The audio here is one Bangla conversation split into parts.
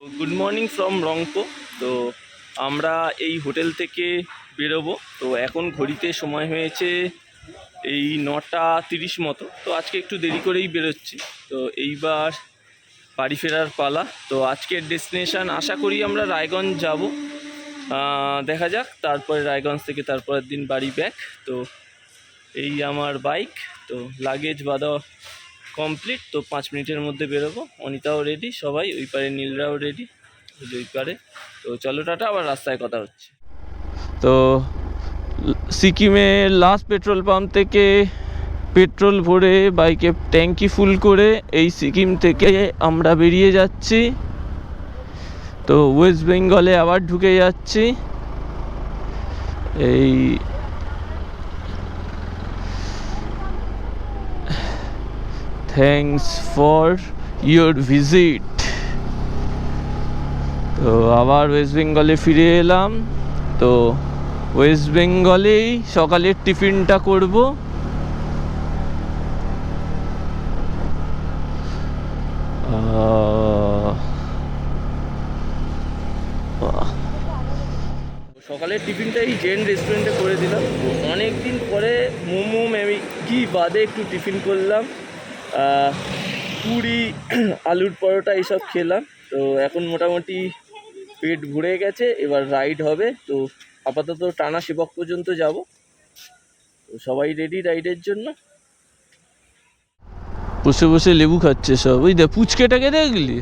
Good morning from Rangpo. তো আমরা এই হোটেল থেকে বেরোবো। তো এখন ঘড়িতে সময় হয়েছে এই 9:30 মতো। তো আজকে একটু দেরি করেই বেরোচ্ছি। তো এইবার বাড়ি ফেরার পালা। তো আজকের ডেস্টিনেশান আশা করি আমরা রায়গঞ্জ যাব, দেখা যাক। তারপরে রায়গঞ্জ থেকে তারপরের দিন বাড়ি ব্যাক। তো এই আমার বাইক, তো লাগেজ বাঁধা কমপ্লিট। তো 5 মিনিটের মধ্যে বেরোবো। অনিতাও রেডি, সবাই ওই পারে, নীলরাও রেডি ওই পারে। তো চলো টাটা, আবার রাস্তায় কথা হচ্ছে। তো সিকিমের লাস্ট পেট্রোল পাম্প থেকে পেট্রোল ভরে বাইকে ট্যাঙ্কি ফুল করে এই সিকিম থেকে আমরা বেরিয়ে যাচ্ছি। তো ওয়েস্ট বেঙ্গলে আবার ঢুকে যাচ্ছি। এই থ্যাঙ্কস ফর ইয়োর ভিজিট। তো আবার ওয়েস্ট বেঙ্গলে ফিরে এলাম। তো ওয়েস্ট বেঙ্গলেই সকালের টিফিনটা করব। সকালের টিফিনটা এই জেন রেস্টুরেন্টে করে দিলাম। অনেক দিন পরে মোমো ম্যাগি বাদে একটু টিফিন করলাম। পুরি, আলুর পরোটা এইসব খেলাম। তো এখন মোটামুটি পেট ভরে গেছে। এবার রাইড হবে। তো আপাতত টানা সেবক পর্যন্ত যাব। তো সবাই রেডি রাইডের জন্য। বসে বসে লেবু খাচ্ছে সব। ওই দেখ পুচকেটাকে দেখলি?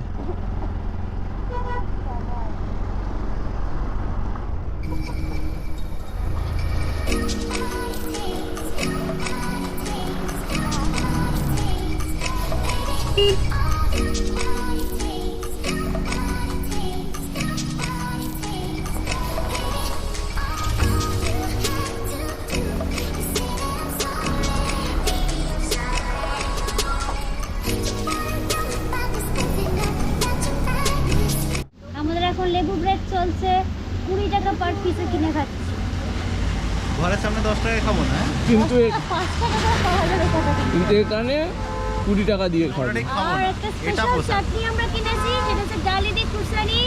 এখন লেবু ব্রেড চলছে, 20 টাকা পার পিসে কিনে খাচ্ছি। ঘরের সামনে 10 টাকায় খাবো না, কিন্তু 5 টাকা করে পাওয়া যাবে কত টাকা। কিন্তু এখানে 20 টাকা দিয়ে খাবো। আর একটা স্পেশাল চাটনি আমরা কিনেছি, যেটা হচ্ছে ডালি দি খুসানি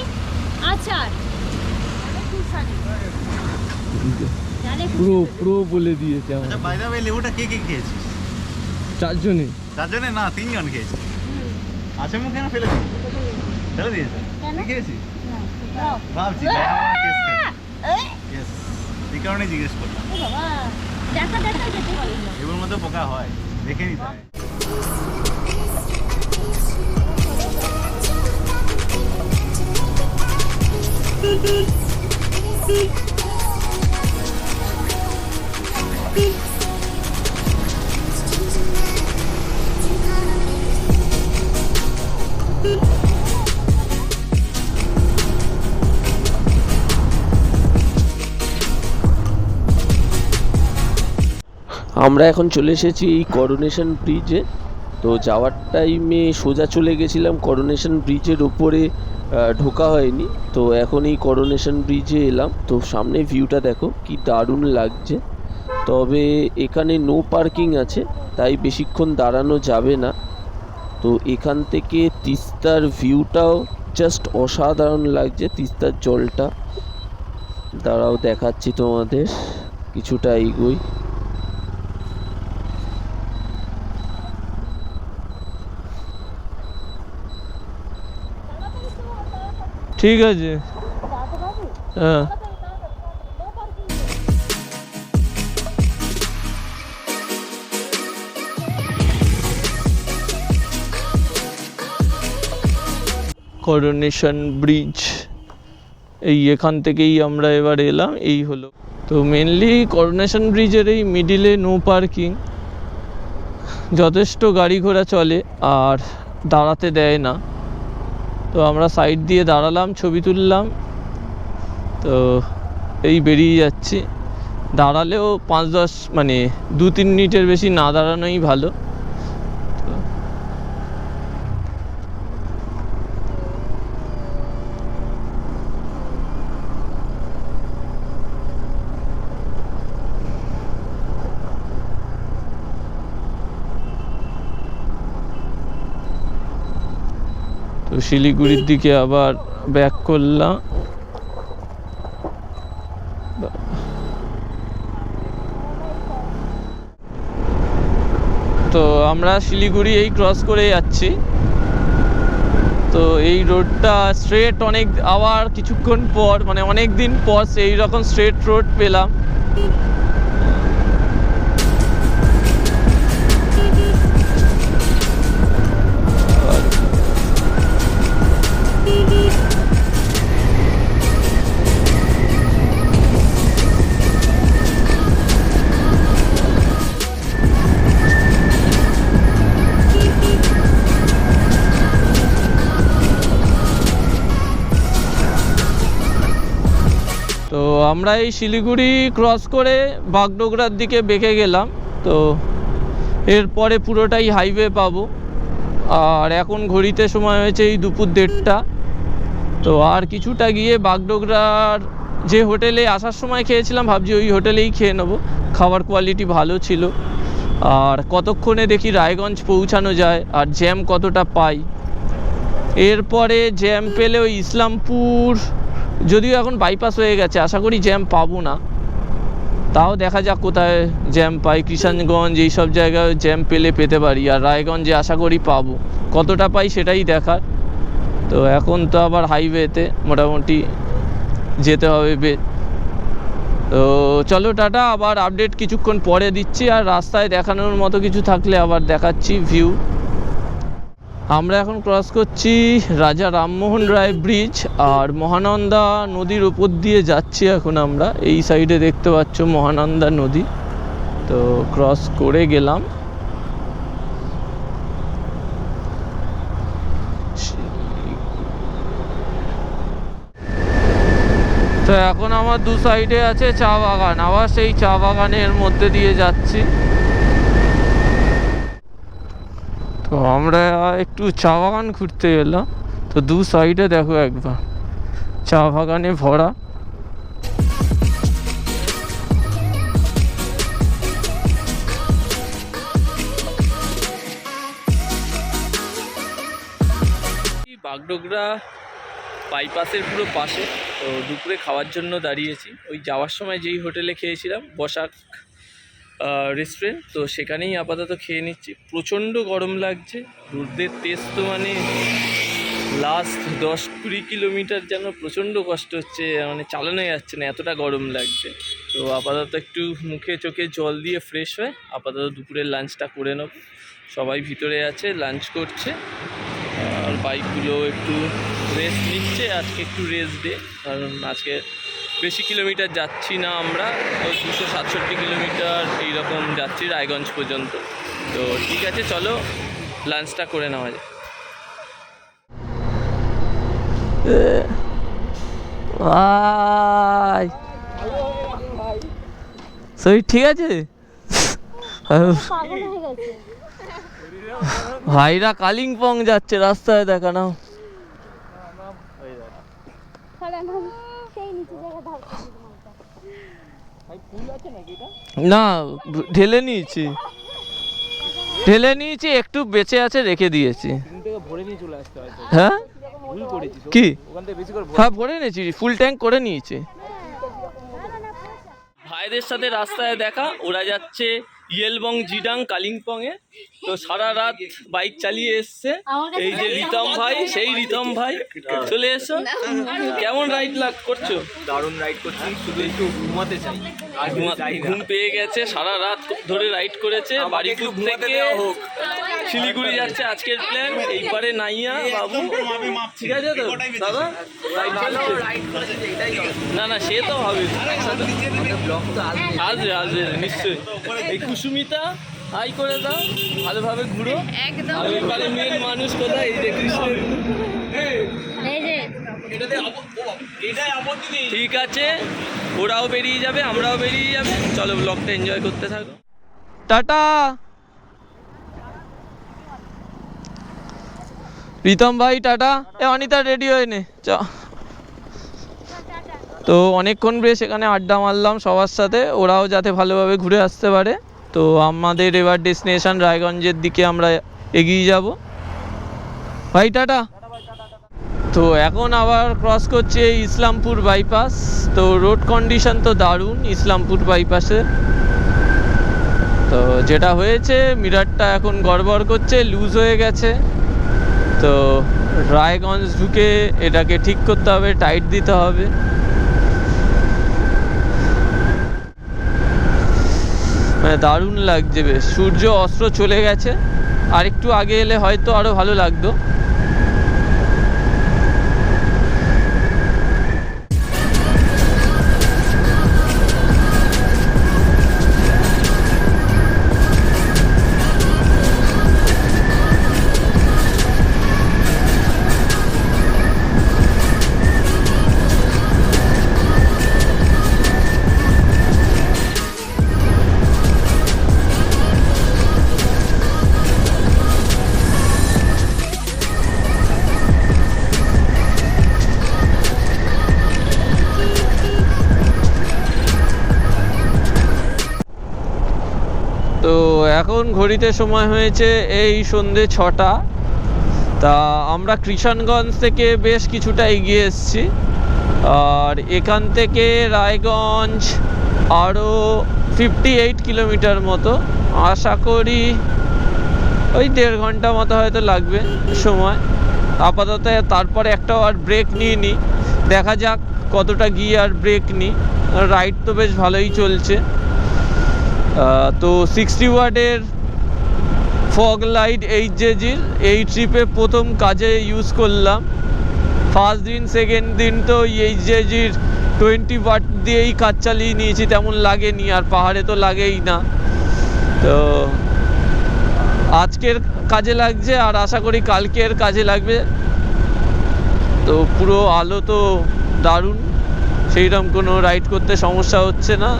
আচার। খুসানি ডালে পুরো বলে দিয়েছে আমার। আচ্ছা, বাই দ্য ওয়ে, লেবুটা কে কে খেয়েছিস? 4 জনে। 4 জনে না, 3 জন খেয়েছি। আছে মুখে না ফেলে দিয়েছি? ফেলে দিয়েছে? কেন? খেয়েছি না ভাবছি ইয়েস, এই কারণে জিজ্ঞেস করলাম। ও বাবা, দেখা দেখা যেতে পারি না। লেবুর মধ্যে পোকা হয়, দেখে নিতে হয়। আমরা এখন চলে এসেছি এই করোনেশন ব্রিজে। তো যাওয়ার টাইমে সোজা চলে গেছিলাম করোনেশন ব্রিজের ওপরে, ঢোকা হয়নি। তো এখন এই করোনেশন ব্রিজে এলাম। তো সামনে ভিউটা দেখো কি দারুণ লাগছে। তবে এখানে নো পার্কিং আছে, তাই বেশিক্ষণ দাঁড়ানো যাবে না। তো এখান থেকে তিস্তার ভিউটাও জাস্ট অসাধারণ লাগছে, তিস্তার জলটা। দাঁড়াও দেখাচ্ছি তোমাদের, কিছুটা এগোই। ঠিক আছে, হ্যাঁ। করোনেশন ব্রিজ এই এখান থেকেই আমরা এবার এলাম। এই হলো। তো মেনলি করোনেশন ব্রিজের এই মিডিলে নো পার্কিং, যথেষ্ট গাড়ি ঘোড়া চলে আর দাঁড়াতে দেয় না। তো আমরা সাইড দিয়ে দাঁড়ালাম, ছবি তুললাম। তো এই বেরিয়ে যাচ্ছি। দাঁড়ালেও 5-10 মানে 2-3 মিনিটের বেশি না দাঁড়ানোই ভালো। তো শিলিগুড়ির দিকে আবার ব্যাক করলাম। তো আমরা শিলিগুড়ি এই ক্রস করে যাচ্ছি। তো এই রোডটা স্ট্রেট আবার কিছুক্ষণ পর মানে অনেক দিন পর সেই রকম স্ট্রেট রোড পেলাম। তো আমরা এই শিলিগুড়ি ক্রস করে বাগডোগরার দিকে বেঁকে গেলাম। তো এরপরে পুরোটাই হাইওয়ে পাবো। আর এখন ঘড়িতে সময় হয়েছে এই দুপুর 1:30। তো আর কিছুটা গিয়ে বাগডোগরার যে হোটেলে আসার সময় খেয়েছিলাম ভাবছি ওই হোটেলেই খেয়ে নেবো, খাবার কোয়ালিটি ভালো ছিল। আর কতক্ষণে দেখি রায়গঞ্জ পৌঁছানো যায় আর জ্যাম কতটা পাই। এরপরে জ্যাম পেলে ওই ইসলামপুর, যদিও এখন বাইপাস হয়ে গেছে, আশা করি জ্যাম পাবো না, তাও দেখা যাক কোথায় জ্যাম পাই। কিষানগঞ্জ এইসব জায়গায় জ্যাম পেতে পারি, আর রায়গঞ্জে আশা করি পাবো, কতটা পাই সেটাই দেখার। তো এখন তো আবার হাইওয়েতে মোটামুটি যেতে হবে। তো চলো টাটা, আবার আপডেট কিছুক্ষণ পরে দিচ্ছি। আর রাস্তায় দেখানোর মতো কিছু থাকলে আবার দেখাচ্ছি ভিউ। আমরা এখন ক্রস করছি রাজা রামমোহন রায় ব্রিজ, আর মহানন্দা নদীর উপর দিয়ে যাচ্ছি এখন আমরা। এই সাইডে দেখতে পাচ্ছ মহানন্দা নদী। তো ক্রস করে গেলাম। তো এখন আমার দু সাইডে আছে চা বাগান, আবার সেই চা বাগানের মধ্যে দিয়ে যাচ্ছি। তো আমরা একটু চা বাগান ঘুরতে গেলাম। তো দু সাইডে দেখো একবার চা বাগানে ভরা। বাগডোগরা বাইপাসের পুরো পাশে। তো দুপুরে খাওয়ার জন্য দাঁড়িয়েছি। ওই যাওয়ার সময় যেই হোটেলে খেয়েছিলাম বসাক রেস্টুরেন্ট, তো সেখানেই আপাতত খেয়ে নিচ্ছি। প্রচণ্ড গরম লাগছে। রোদের তেজ তো মানে লাস্ট 10-20 কিলোমিটার যেন প্রচণ্ড কষ্ট হচ্ছে, মানে চালানো যাচ্ছে না, এতটা গরম লাগছে। তো আপাতত একটু মুখে চোখে জল দিয়ে ফ্রেশ হয়ে আপাতত দুপুরের লাঞ্চটা করে নেব। সবাই ভিতরে আছে, লাঞ্চ করছে, আর বাইকগুলো একটু রেস্ট নিচ্ছে। আজকে একটু রেস্ট ডে, কারণ আজকে বেশি কিলোমিটার যাচ্ছি না আমরা, ওই 267 কিলোমিটার এইরকম যাচ্ছি রায়গঞ্জ পর্যন্ত। তো ঠিক আছে, চলো লাঞ্চটা করে নেওয়া যায়। সই ঠিক আছে পাগল হয়ে গেছে। ভাইরা কালিম্পং যাচ্ছে রাস্তায়, দেখানো সেই নিচে জায়গা ধার না, ঢেলে নিয়েছি, একটু বেঁচে আছে রেখে দিয়েছি। হ্যাঁ কি, হ্যাঁ ভরে নিয়েছি, ফুল ট্যাঙ্ক করে নিয়েছি। ভাইদের সাথে রাস্তায় দেখা, ওরা যাচ্ছে ইয়েলবং জিডাং কালিম্পংয়ে। তো সারা রাত বাইক চালিয়ে এসছে। এই যে রিতম ভাই, সেই রিতম ভাই চলে এসো। কেমন রাইড করছো? দারুণ রাইড করছি, শুধু একটু ঘুমাতে চাই। ঘুম পেয়ে গেছে, সারা রাত ধরে রাইড করেছে। বাড়িপুর থেকে শিলিগুড়ি যাচ্ছে আজকের প্ল্যান। এইবারে নাইয়া বাবু, ঠিক আছে তো দাদা? না না, সে তো হবে, আসবে আসবে নিশ্চয়ই। এই কুসুমিতা হাই করে দাও, ভালোভাবে ঘুরো। আর এবারে মেন মানুষ কোথায়? এই যে কৃষ্ণ। ঠিক আছে, ওরাও বেরিয়ে যাবে, আমরাও বেরিয়ে যাবে। চলো ব্লগটা এনজয় করতে থাকো। টাটা। প্রীতম ভাই টাটা। অনিতা রেডি হয়ে নে, চ। তো অনেকক্ষণ বেশ এখানে আড্ডা মারলাম সবার সাথে, ওরাও যাতে ভালোভাবে ঘুরে আসতে পারে। তো আমাদের এবার ডেস্টিনেশন রায়গঞ্জের দিকে আমরা এগিয়ে যাব। ভাই টাটা। তো এখন আবার ক্রস করছে ইসলামপুর বাইপাস। তো রোড কন্ডিশন তো দারুণ ইসলামপুর বাইপাসে। তো যেটা হয়েছে মিরারটা এখন গড়বড় করছে, লুজ হয়ে গেছে। তো রায়গঞ্জ ঢুকে এটাকে ঠিক করতে হবে, টাইট দিতে হবে। মানে দারুণ লাগছে বেশ। সূর্য অস্ত চলে গেছে, আর একটু আগে এলে হয়তো আরো ভালো লাগতো। তো এখন ঘড়িতে সময় হয়েছে এই সন্ধে 6টা। তা আমরা কৃষণগঞ্জ থেকে বেশ কিছুটা এগিয়ে এসেছি, আর এখান থেকে রায়গঞ্জ আরও 58 কিলোমিটার মতো। আশা করি ওই 1.5 ঘন্টা মতো হয়তো লাগবে সময় আপাতত। তারপরে একটা আর ব্রেক নিয়ে নিই, দেখা যাক কতটা গিয়ে আর ব্রেক নিই। রাইড তো বেশ ভালোই চলছে। তো 60 ওয়াটের ফগ লাইট এইচজেজির এই ট্রিপে প্রথম কাজে ইউজ করলাম। ফার্স্ট দিন সেকেন্ড দিন তো এইচজেজির 20 ওয়াট দিয়েই কাজ চালিয়ে নিয়েছি, তেমন লাগেনি, আর পাহাড়ে তো লাগেই না। তো আজকের কাজে লাগছে, আর আশা করি কালকের কাজে লাগবে। তো পুরো আলো তো দারুণ, সেইরকম কোনো রাইড করতে সমস্যা হচ্ছে না।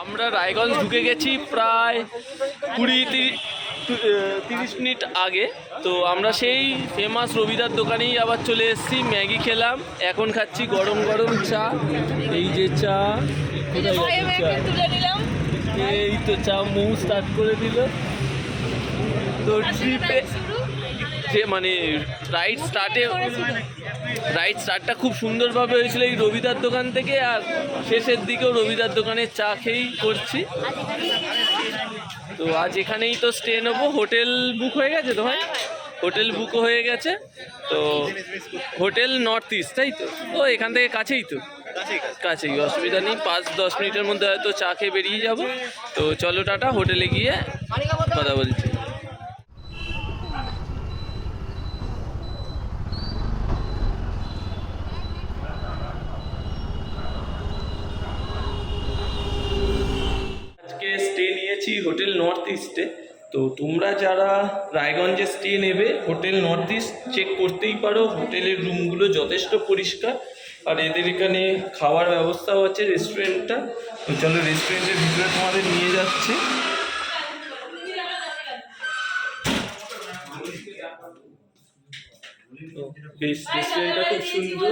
আমরা রায়গঞ্জ ঢুকে গেছি প্রায় 20-30 মিনিট আগে। তো আমরা সেই ফেমাস রবিদার দোকানেই আবার চলে এসেছি। ম্যাগি খেলাম, এখন খাচ্ছি গরম গরম চা। এই যে চা, এই তো চা মুখ স্টার্ট করে দিল। তো ট্রিপে যে মানে রাইড স্টার্টটা খুব সুন্দরভাবে হয়েছিল এই রবিদার দোকান থেকে, আর শেষের দিকেও রবিদার দোকানের চা খেয়েই করছি। তো আজ এখানেই তো স্টে নেবো। হোটেল বুক হয়ে গেছে তো ভাই? হোটেল বুক হয়ে গেছে। তো হোটেল নর্থ ইস্ট, তাই তো? ও এখান থেকে কাছেই তো, কাছেই, অসুবিধা নেই। 5-10 মিনিটের মধ্যে হয়তো চা খেয়ে বেরিয়ে যাব। তো চলো টাটা, হোটেলে গিয়ে কথা বলছি। আজকে স্টে নিয়েছি হোটেল নর্থ ইস্টে। তো তোমরা যারা রায়গঞ্জে স্টে নেবে হোটেল নর্থ ইস্ট চেক করতেই পারো। হোটেলের রুমগুলো যথেষ্ট পরিষ্কার, আর এদের এখানে খাওয়ার ব্যবস্থাও আছে, রেস্টুরেন্টটা। তো চলো রেস্টুরেন্টের ভিতরে তোমাদের নিয়ে যাচ্ছি। বেশ, রেস্টুরেন্টটা খুব সুন্দর।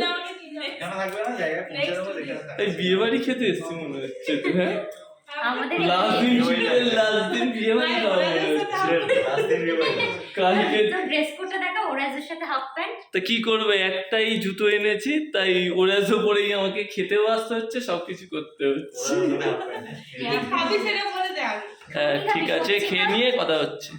এই বিয়ে বাড়ি খেতে এসছি মনে হচ্ছে তো। হ্যাঁ, লাস্ট দিন বিয়ে বাড়ি খাওয়া মনে হচ্ছে। কালকে ড্রেস কোডটা দেখো, ওরাজের সাথে হাফ প্যান্ট। তা কি করবে, একটাই জুতো এনেছি, তাই ওরাজও পরেই আমাকে খেতেও আসতে হচ্ছে, সবকিছু করতে হচ্ছে। হ্যাঁ ঠিক আছে, খেয়ে নিয়ে কথা হচ্ছে।